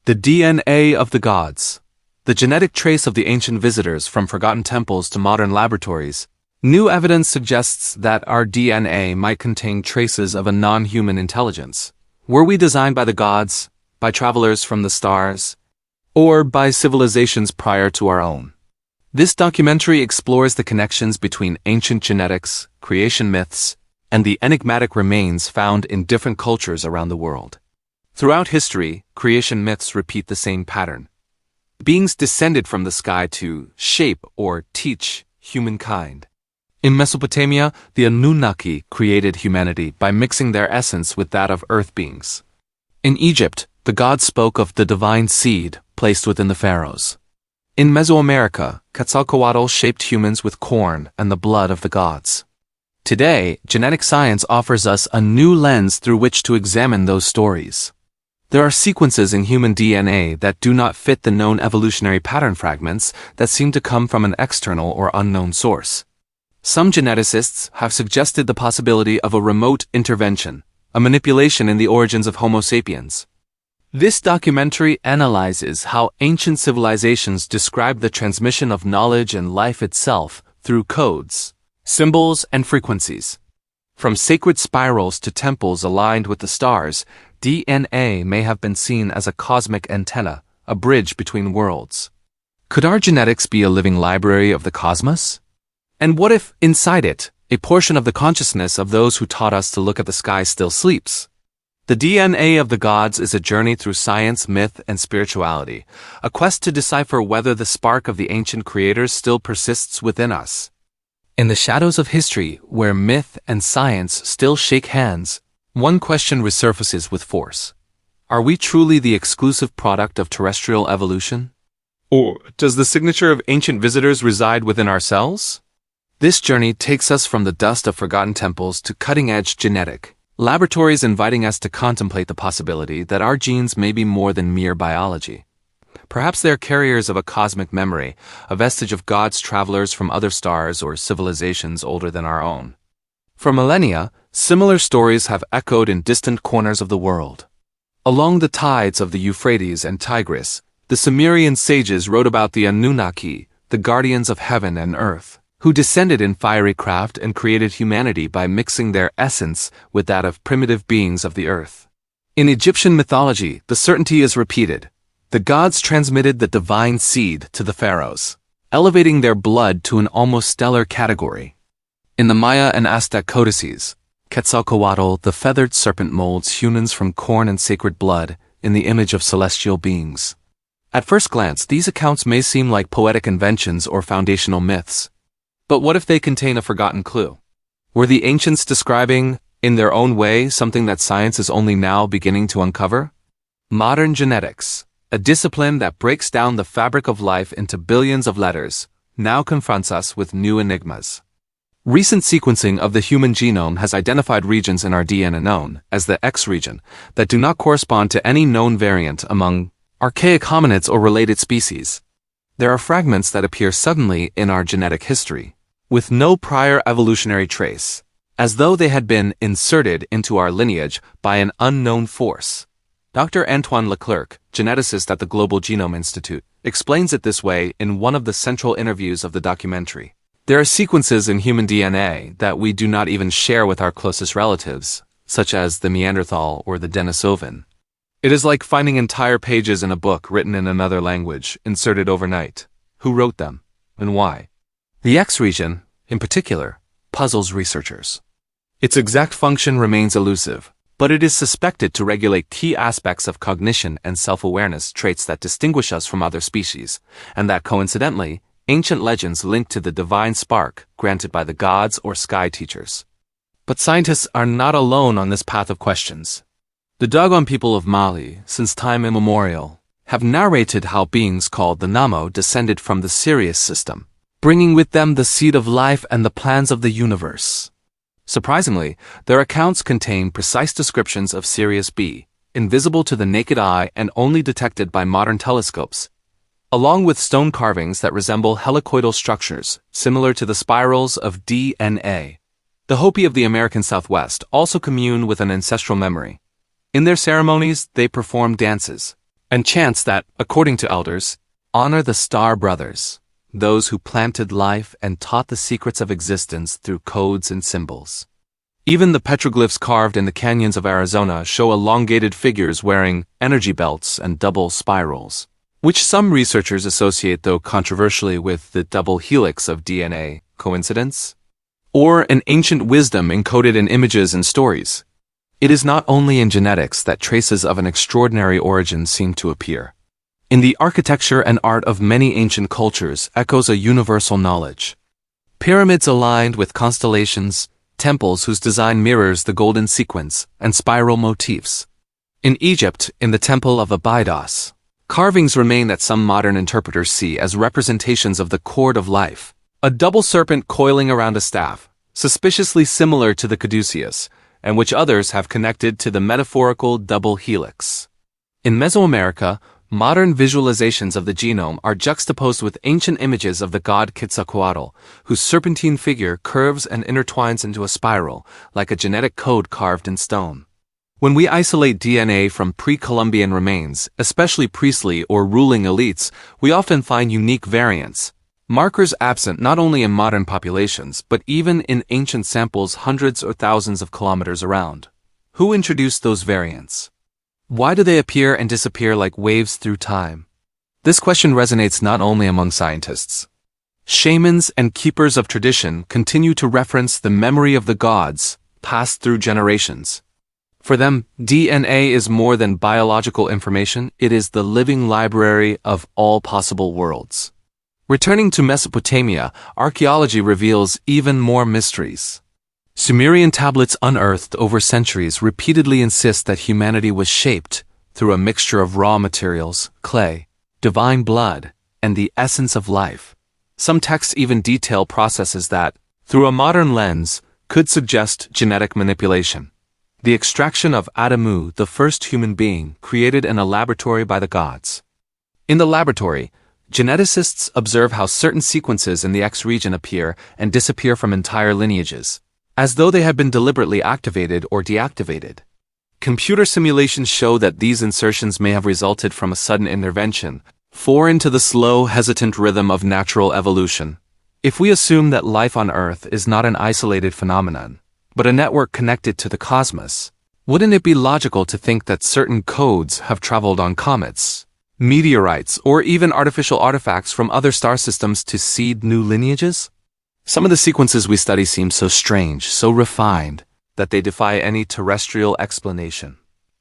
The DNA of the gods. The genetic trace of the ancient visitors from forgotten temples to modern laboratories. New evidence suggests that our DNA might contain traces of a non-human intelligence. Were we designed by the gods, by travelers from the stars, or by civilizations prior to our own? This documentary explores the connections between ancient genetics, creation myths, and the enigmatic remains found in different cultures around the world. Throughout history, creation myths repeat the same pattern. Beings descended from the sky to shape or teach humankind. In Mesopotamia, the Anunnaki created humanity by mixing their essence with that of earth beings. In Egypt, the gods spoke of the divine seed placed within the pharaohs. In Mesoamerica, Quetzalcoatl shaped humans with corn and the blood of the gods. Today, genetic science offers us a new lens through which to examine those stories. There are sequences in human DNA that do not fit the known evolutionary pattern fragments that seem to come from an external or unknown source. Some geneticists have suggested the possibility of a remote intervention, a manipulation in the origins of Homo sapiens. This documentary analyzes how ancient civilizations describe the transmission of knowledge and life itself through codes, symbols, and frequencies. From sacred spirals to temples aligned with the stars, DNA may have been seen as a cosmic antenna, a bridge between worlds. Could our genetics be a living library of the cosmos? And what if, inside it, a portion of the consciousness of those who taught us to look at the sky still sleeps? The DNA of the gods is a journey through science, myth, and spirituality, a quest to decipher whether the spark of the ancient creators still persists within us. In the shadows of history, where myth and science still shake hands, one question resurfaces with force. Are we truly the exclusive product of terrestrial evolution? Or does the signature of ancient visitors reside within ourselves? This journey takes us from the dust of forgotten temples to cutting-edge genetic laboratories, inviting us to contemplate the possibility that our genes may be more than mere biology. Perhaps they are carriers of a cosmic memory, a vestige of God's travelers from other stars or civilizations older than our own. For millennia, similar stories have echoed in distant corners of the world. Along the tides of the Euphrates and Tigris, the Sumerian sages wrote about the Anunnaki, the guardians of heaven and earth, who descended in fiery craft and created humanity by mixing their essence with that of primitive beings of the earth. In Egyptian mythology, the certainty is repeated. The gods transmitted the divine seed to the pharaohs, elevating their blood to an almost stellar category. In the Maya and Aztec codices, Quetzalcoatl, the feathered serpent, molds humans from corn and sacred blood in the image of celestial beings. At first glance, these accounts may seem like poetic inventions or foundational myths. But what if they contain a forgotten clue? Were the ancients describing, in their own way, something that science is only now beginning to uncover? Modern genetics, a discipline that breaks down the fabric of life into billions of letters, now confronts us with new enigmas. Recent sequencing of the human genome has identified regions in our DNA known as the X region that do not correspond to any known variant among archaic hominids or related species. There are fragments that appear suddenly in our genetic history, with no prior evolutionary trace, as though they had been inserted into our lineage by an unknown force. Dr. Antoine Leclerc, geneticist at the Global Genome Institute, explains it this way in one of the central interviews of the documentary. There are sequences in human DNA that we do not even share with our closest relatives, such as the Neanderthal or the Denisovan. It is like finding entire pages in a book written in another language, inserted overnight. Who wrote them, and why? The X region, in particular, puzzles researchers. Its exact function remains elusive, but it is suspected to regulate key aspects of cognition and self-awareness, traits that distinguish us from other species, and that, coincidentally, ancient legends link to the divine spark granted by the gods or sky teachers. But scientists are not alone on this path of questions. The Dogon people of Mali, since time immemorial, have narrated how beings called the Namo descended from the Sirius system, bringing with them the seed of life and the plans of the universe. Surprisingly, their accounts contain precise descriptions of Sirius B, invisible to the naked eye and only detected by modern telescopes, along with stone carvings that resemble helicoidal structures, similar to the spirals of DNA. The Hopi of the American Southwest also commune with an ancestral memory. In their ceremonies, they perform dances, and chants that, according to elders, honor the star brothers, those who planted life and taught the secrets of existence through codes and symbols. Even the petroglyphs carved in the canyons of Arizona show elongated figures wearing energy belts and double spirals, which some researchers associate, though controversially, with the double helix of DNA. Coincidence? Or an ancient wisdom encoded in images and stories? It is not only in genetics that traces of an extraordinary origin seem to appear. In the architecture and art of many ancient cultures echoes a universal knowledge. Pyramids aligned with constellations, temples whose design mirrors the golden sequence, and spiral motifs. In Egypt, in the Temple of Abydos, carvings remain that some modern interpreters see as representations of the cord of life, a double serpent coiling around a staff, suspiciously similar to the caduceus, and which others have connected to the metaphorical double helix. In Mesoamerica, modern visualizations of the genome are juxtaposed with ancient images of the god Quetzalcoatl, whose serpentine figure curves and intertwines into a spiral, like a genetic code carved in stone. When we isolate DNA from pre-Columbian remains, especially priestly or ruling elites, we often find unique variants, markers absent not only in modern populations, but even in ancient samples hundreds or thousands of kilometers around. Who introduced those variants? Why do they appear and disappear like waves through time? This question resonates not only among scientists. Shamans and keepers of tradition continue to reference the memory of the gods, passed through generations. For them, DNA is more than biological information, it is the living library of all possible worlds. Returning to Mesopotamia, archaeology reveals even more mysteries. Sumerian tablets unearthed over centuries repeatedly insist that humanity was shaped through a mixture of raw materials, clay, divine blood, and the essence of life. Some texts even detail processes that, through a modern lens, could suggest genetic manipulation. The extraction of Adamu, the first human being, created in a laboratory by the gods. In the laboratory, geneticists observe how certain sequences in the X region appear and disappear from entire lineages, as though they had been deliberately activated or deactivated. Computer simulations show that these insertions may have resulted from a sudden intervention, foreign to the slow, hesitant rhythm of natural evolution. If we assume that life on Earth is not an isolated phenomenon, but a network connected to the cosmos, wouldn't it be logical to think that certain codes have traveled on comets, meteorites, or even artificial artifacts from other star systems to seed new lineages? Some of the sequences we study seem so strange, so refined, that they defy any terrestrial explanation.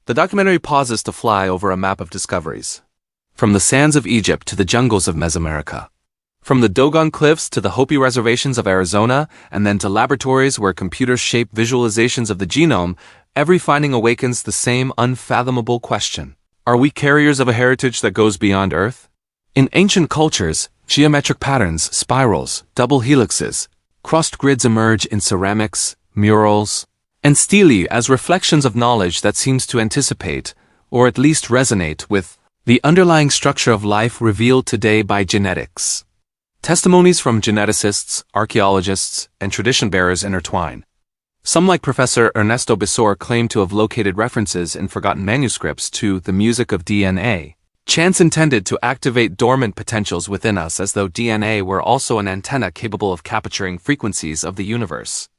The documentary pauses to fly over a map of discoveries. From the sands of Egypt to the jungles of Mesoamerica. From the Dogon cliffs to the Hopi reservations of Arizona, and then to laboratories where computers shape visualizations of the genome, every finding awakens the same unfathomable question. Are we carriers of a heritage that goes beyond Earth? In ancient cultures, geometric patterns, spirals, double helixes, crossed grids emerge in ceramics, murals, and stelae as reflections of knowledge that seems to anticipate, or at least resonate with, the underlying structure of life revealed today by genetics. Testimonies from geneticists, archaeologists, and tradition bearers intertwine. Some, like Professor Ernesto Besor, claim to have located references in forgotten manuscripts to the music of DNA, chants intended to activate dormant potentials within us, as though DNA were also an antenna capable of capturing frequencies of the universe.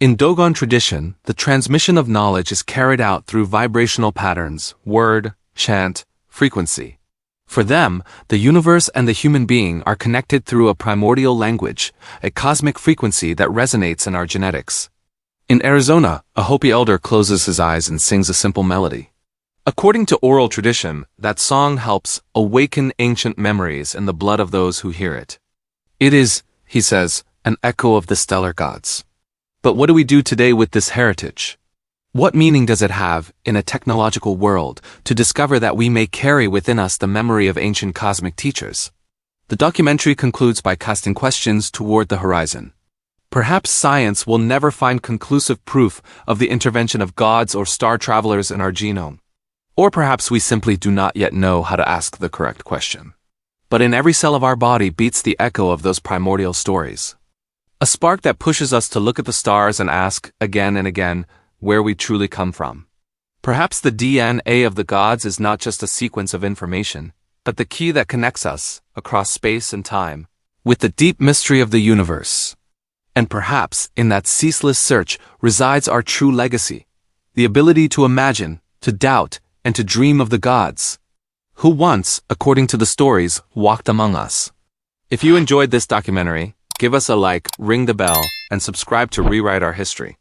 In Dogon tradition, the transmission of knowledge is carried out through vibrational patterns, word, chant, frequency. For them, the universe and the human being are connected through a primordial language, a cosmic frequency that resonates in our genetics. In Arizona, a Hopi elder closes his eyes and sings a simple melody. According to oral tradition, that song helps awaken ancient memories in the blood of those who hear it. It is, he says, an echo of the stellar gods. But what do we do today with this heritage? What meaning does it have, in a technological world, to discover that we may carry within us the memory of ancient cosmic teachers? The documentary concludes by casting questions toward the horizon. Perhaps science will never find conclusive proof of the intervention of gods or star travelers in our genome. Or perhaps we simply do not yet know how to ask the correct question. But in every cell of our body beats the echo of those primordial stories. A spark that pushes us to look at the stars and ask, again and again, where we truly come from. Perhaps the DNA of the gods is not just a sequence of information, but the key that connects us, across space and time, with the deep mystery of the universe. And perhaps, in that ceaseless search, resides our true legacy, the ability to imagine, to doubt, and to dream of the gods, who once, according to the stories, walked among us. If you enjoyed this documentary, give us a like, ring the bell, and subscribe to Rewrite Our History.